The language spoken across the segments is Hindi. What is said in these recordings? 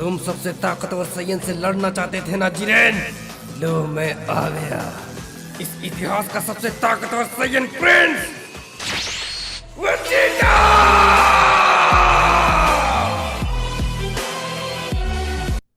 तुम सबसे ताकतवर सैयन से लड़ना चाहते थे ना जिरेन? लो मैं आ गया, इस इतिहास का सबसे ताकतवर सैयन प्रिंस वेजिटा!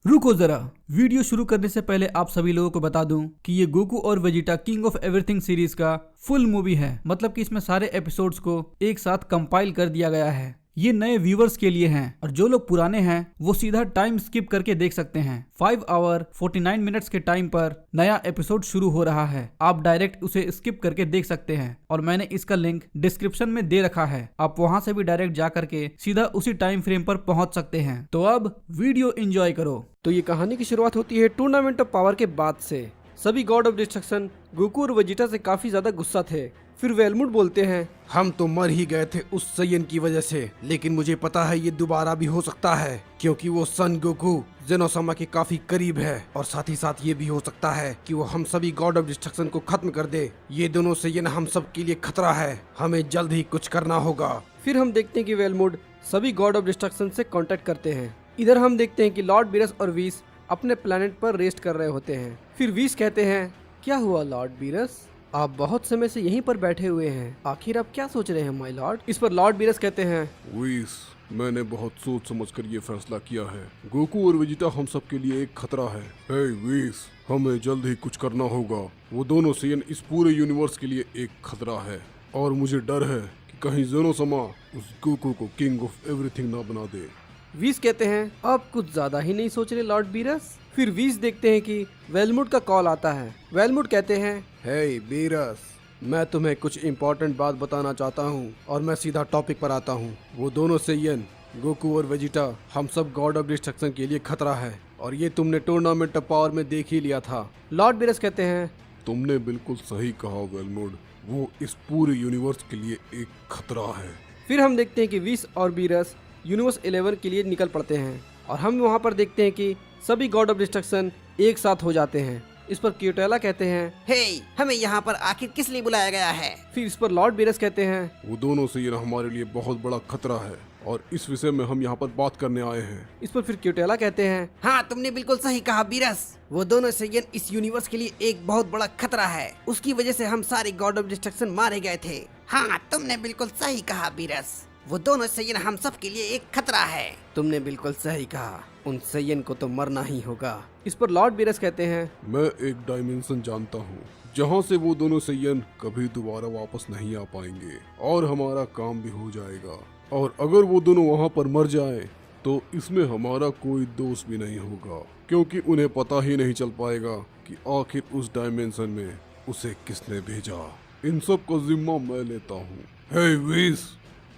रुको जरा, वीडियो शुरू करने से पहले आप सभी लोगों को बता दूं कि ये गोकू और Vegeta king of everything series का फुल मूवी है। मतलब कि इसमें सारे एपिसोड्स को एक साथ कंपाइल कर दिया गया है। ये नए व्यूवर्स के लिए हैं और जो लोग पुराने हैं वो सीधा टाइम स्किप करके देख सकते हैं। 5 आवर 49 मिनट्स के टाइम पर नया एपिसोड शुरू हो रहा है। आप डायरेक्ट उसे स्किप करके देख सकते हैं और मैंने इसका लिंक डिस्क्रिप्शन में दे रखा है। आप वहां से भी डायरेक्ट जा करके सीधा उसी टाइम फ्रेम पर पहुंच सकते हैं। तो अब वीडियो एंजॉय करो। तो ये कहानी की शुरुआत होती है टूर्नामेंट ऑफ पावर के बाद से। सभी गॉड ऑफ डिस्ट्रक्शन गोकू और वेजिटा से काफी ज्यादा गुस्सा थे। फिर वेलमुड बोलते हैं, हम तो मर ही गए थे उस सैयन की वजह से, लेकिन मुझे पता है ये दोबारा भी हो सकता है क्योंकि वो सन गोकू जेनोसामा के काफी करीब है और साथ ही साथ ये भी हो सकता है कि वो हम सभी गॉड ऑफ डिस्ट्रक्शन को खत्म कर दे। ये दोनों सैयन हम सब के लिए खतरा है, हमें जल्द ही कुछ करना होगा। फिर हम देखते हैं कि वेलमुड सभी गॉड ऑफ डिस्ट्रक्शन से कांटेक्ट करते हैं। इधर हम देखते हैं कि लॉर्ड बीरस और वीस अपने प्लेनेट पर रेस्ट कर रहे होते हैं। फिर वीस कहते हैं, क्या हुआ लॉर्ड बीरस, आप बहुत समय से यहीं पर बैठे हुए हैं, आखिर आप क्या सोच रहे हैं माय लॉर्ड? इस पर लॉर्ड बीरस कहते हैं, वीस, मैंने बहुत सोच समझकर ये फैसला किया है। गोकू और वेजिटा हम सब के लिए एक खतरा है। हे वीस, हमें जल्द ही कुछ करना होगा। वो दोनों सैयन इस पूरे यूनिवर्स के लिए एक खतरा है और मुझे डर है कि कहीं जेनोसामा उस गोकू को किंग ऑफ एवरीथिंग ना बना दे। वीस कहते हैं, आप कुछ ज्यादा ही नहीं सोच रहे लॉर्ड बीरस? फिर वीस देखते हैं कि वेलमुड का कॉल आता है। वेलमुड कहते हैं, हे बीरस, मैं तुम्हें कुछ इम्पोर्टेंट बात बताना चाहता हूँ और मैं सीधा टॉपिक पर आता हूँ। वो दोनों सैयन गोकू और वेजिटा हम सब गॉड ऑफ डिस्ट्रक्शन के लिए खतरा है और ये तुमने टूर्नामेंट ऑफ पावर में देख ही लिया था। लॉर्ड बीरस कहते हैं, तुमने बिल्कुल सही कहा वेलमुड, वो इस पूरे यूनिवर्स के लिए एक खतरा है। फिर हम देखते हैं कि वीस और बीरस यूनिवर्स 11 के लिए निकल पड़ते हैं और हम वहाँ पर देखते हैं कि सभी गॉड ऑफ डिस्ट्रक्शन एक साथ हो जाते हैं। इस पर क्यूटेला कहते हैं, हे, हमें यहाँ पर आखिर किस लिए बुलाया गया है? फिर इस पर लॉर्ड बीरस कहते हैं, वो दोनों सैयन हमारे लिए बहुत बड़ा खतरा है और इस विषय में हम यहाँ पर बात करने आए हैं। इस पर फिर क्यूटेला कहते हैं, हाँ, तुमने बिल्कुल सही कहा बीरस, वो दोनों सैयन इस यूनिवर्स के लिए एक बहुत बड़ा खतरा है। उसकी वजह से हम सारे गॉड ऑफ डिस्ट्रक्शन मारे गए थे। हाँ, तुमने बिल्कुल सही कहा बीरस, वो दोनों सैयन हम सब के लिए एक खतरा है। तुमने बिल्कुल सही कहा, उन सैयन को तो मरना ही होगा। इस पर लॉर्ड बीरस कहते हैं, मैं एक डायमेंशन जानता हूँ जहाँ से वो दोनों सैयन कभी दोबारा वापस नहीं आ पाएंगे और हमारा काम भी हो जाएगा। और अगर वो दोनों वहाँ पर मर जाएं, तो इसमें हमारा कोई दोष भी नहीं होगा क्योंकि उन्हें पता ही नहीं चल पाएगा कि आखिर उस डायमेंशन में उसे किसने भेजा। इन सब का जिम्मा मैं लेता हूँ। हे वीस,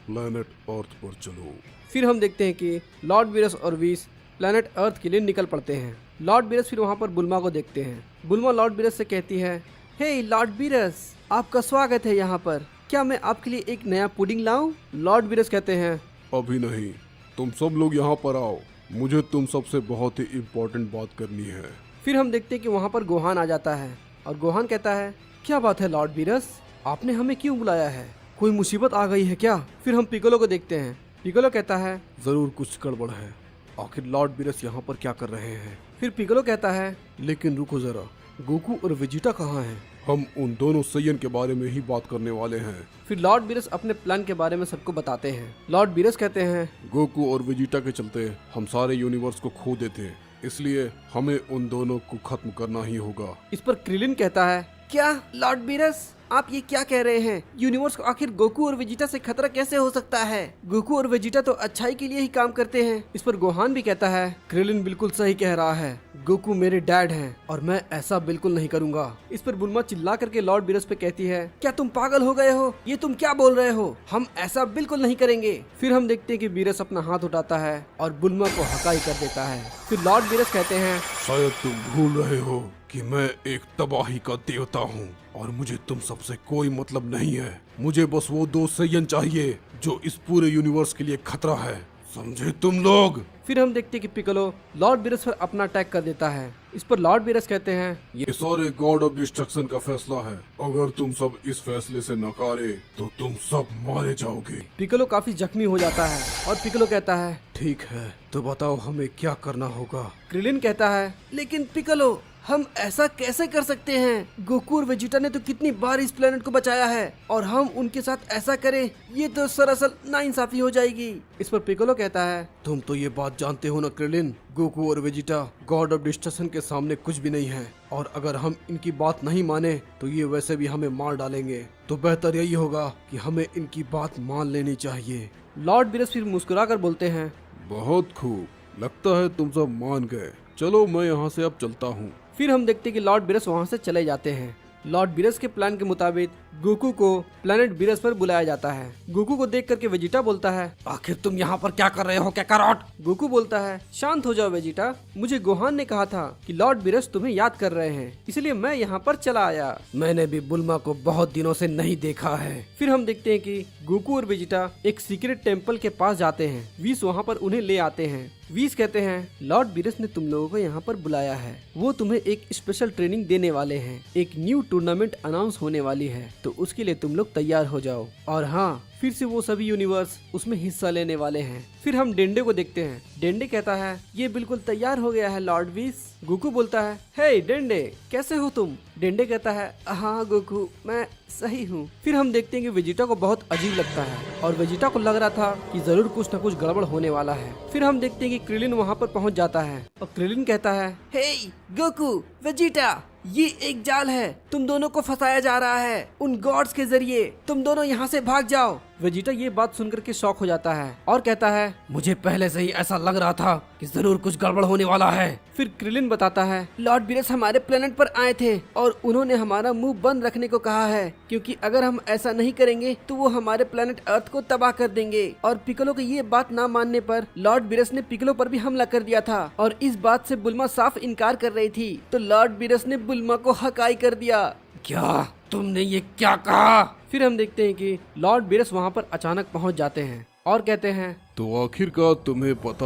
प्लैनेट अर्थ पर चलो। फिर हम देखते हैं कि लॉर्ड बीरस और वीस प्लैनेट अर्थ के लिए निकल पड़ते हैं। लॉर्ड बीरस फिर वहाँ पर बुल्मा को देखते हैं। बुल्मा लॉर्ड बीरस से कहती है, हे लॉर्ड बीरस, आपका स्वागत है यहाँ पर, क्या मैं आपके लिए एक नया पुडिंग लाऊं? लॉर्ड बीरस कहते हैं, अभी नहीं, तुम सब लोग यहाँ पर आओ, मुझे तुम सबसे बहुत ही इम्पोर्टेंट बात करनी है। फिर हम देखते हैं कि वहाँ पर गोहान आ जाता है और गोहान कहता है, क्या बात है लॉर्ड बीरस, आपने हमें क्यों बुलाया है, कोई मुसीबत आ गई है क्या? फिर हम पिकोलो को देखते हैं। पिकोलो कहता है, जरूर कुछ गड़बड़ है, आखिर लॉर्ड बीरस यहाँ पर क्या कर रहे हैं? फिर पिकोलो कहता है, लेकिन रुको जरा, गोकू और वेजिटा कहाँ हैं? हम उन दोनों सैयन के बारे में ही बात करने वाले हैं। फिर लॉर्ड बीरस अपने प्लान के बारे में सबको बताते हैं। लॉर्ड बीरस कहते हैं, गोकू और वेजिटा के चलते हम सारे यूनिवर्स को खो देते, इसलिए हमें उन दोनों को खत्म करना ही होगा। इस पर क्रिलिन कहता है, क्या लॉर्ड बीरस, आप ये क्या कह रहे हैं? यूनिवर्स को आखिर गोकू और वेजिटा से खतरा कैसे हो सकता है? गोकू और वेजिटा तो अच्छाई के लिए ही काम करते हैं। इस पर गोहान भी कहता है, क्रिलिन बिल्कुल सही कह रहा है, गोकू मेरे डैड हैं और मैं ऐसा बिल्कुल नहीं करूंगा। इस पर बुल्मा चिल्ला करके लॉर्ड बीरस पे कहती है, क्या तुम पागल हो गए हो? ये तुम क्या बोल रहे हो? हम ऐसा बिल्कुल नहीं करेंगे। फिर हम देखते हैं कि बीरस अपना हाथ उठाता है और बुल्मा को हकाई कर देता है। फिर लॉर्ड बीरस कहते हैं, शायद तुम भूल रहे हो कि मैं एक तबाही का देवता हूँ और मुझे तुम सबसे कोई मतलब नहीं है। मुझे बस वो दो सैयन चाहिए जो इस पूरे यूनिवर्स के लिए खतरा है, समझे तुम लोग? फिर हम देखते हैं कि पिकोलो लॉर्ड बीरस पर अपना अटैक कर देता है। इस पर लॉर्ड बीरस कहते हैं, ये सारे गॉड ऑफ डिस्ट्रक्शन का फैसला है। अगर तुम सब इस फैसले से नकारे तो तुम सब मारे जाओगे। पिकोलो काफी जख्मी हो जाता है और पिकोलो कहता है, ठीक है, तो बताओ हमें क्या करना होगा। क्रिलिन कहता है, लेकिन पिकोलो हम ऐसा कैसे कर सकते हैं? गोकू और वेजिटा ने तो कितनी बार इस प्लेनेट को बचाया है और हम उनके साथ ऐसा करें ये तो सरासर नाइंसाफी हो जाएगी। इस पर पिकोलो कहता है, तुम तो ये बात जानते हो ना क्रिलिन, गोकू और वेजिटा गॉड ऑफ डिस्ट्रक्शन के सामने कुछ भी नहीं है और अगर हम इनकी बात नहीं माने तो ये वैसे भी हमें मार डालेंगे। तो बेहतर यही होगा कि हमें इनकी बात मान लेनी चाहिए। लॉर्ड बीरस फिर मुस्कुरा कर बोलते हैं, बहुत खूब, लगता है तुम सब मान गए। चलो मैं यहाँ से अब चलता हूँ। फिर हम देखते हैं कि लॉर्ड बीरस वहाँ से चले जाते हैं। लॉर्ड बीरस के प्लान के मुताबिक गोकू को प्लेनेट बीरस पर बुलाया जाता है। गोकू को देख करके वेजिटा बोलता है, आखिर तुम यहाँ पर क्या कर रहे हो कैकारोट? गोकू बोलता है, शांत हो जाओ वेजिटा, मुझे गोहान ने कहा था कि लॉर्ड बीरस तुम्हें याद कर रहे हैं, इसलिए मैं यहाँ पर चला आया। मैंने भी बुल्मा को बहुत दिनों से नहीं देखा है। फिर हम देखते हैं कि गोकू और वेजिटा एक सीक्रेट टेम्पल के पास जाते हैं। वीस वहाँ पर उन्हें ले आते हैं। वीस कहते हैं, लॉर्ड बीरस ने तुम लोगों को यहाँ पर बुलाया है, वो तुम्हें एक स्पेशल ट्रेनिंग देने वाले हैं। एक न्यू टूर्नामेंट अनाउंस होने वाली है, तो उसके लिए तुम लोग तैयार हो जाओ। और हाँ, फिर से वो सभी यूनिवर्स उसमें हिस्सा लेने वाले हैं। फिर हम डेंडे को देखते हैं। डेंडे कहता है, ये बिल्कुल तैयार हो गया है लॉर्ड वीस। गोकू बोलता है, हे डेंडे, कैसे हो तुम? डेंडे कहता है, हाँ गोकू, मैं सही हूँ। फिर हम देखते हैं कि वेजिटा को बहुत अजीब लगता है और वेजिटा को लग रहा था कि जरूर कुछ न कुछ गड़बड़ होने वाला है। फिर हम देखते हैं कि क्रिलिन वहाँ पर पहुँच जाता है और क्रिलिन कहता है, हे गोकू, वेजिटा, ये एक जाल है, तुम दोनों को फंसाया जा रहा है उन गॉड्स के जरिए, तुम दोनों यहाँ से भाग जाओ। वेजिटा ये बात सुनकर के शॉक हो जाता है और कहता है, मुझे पहले से ही ऐसा लग रहा था कि जरूर कुछ गड़बड़ होने वाला है। फिर क्रिलिन बताता है, लॉर्ड बीरस हमारे प्लेनेट पर आए थे और उन्होंने हमारा मुंह बंद रखने को कहा है, क्योंकि अगर हम ऐसा नहीं करेंगे तो वो हमारे प्लेनेट अर्थ को तबाह कर देंगे। और पिकोलो की ये बात ना मानने पर लॉर्ड बीरस ने पिकोलो पर भी हमला कर दिया था और इस बात से बुल्मा साफ इनकार कर रही थी, तो लॉर्ड बीरस ने बुल्मा को हकाई कर दिया। क्या तुमने ये क्या कहा? फिर हम देखते हैं कि लॉर्ड बीरस वहाँ पर अचानक पहुँच जाते हैं और कहते हैं, तो आखिरकार तुम्हें पता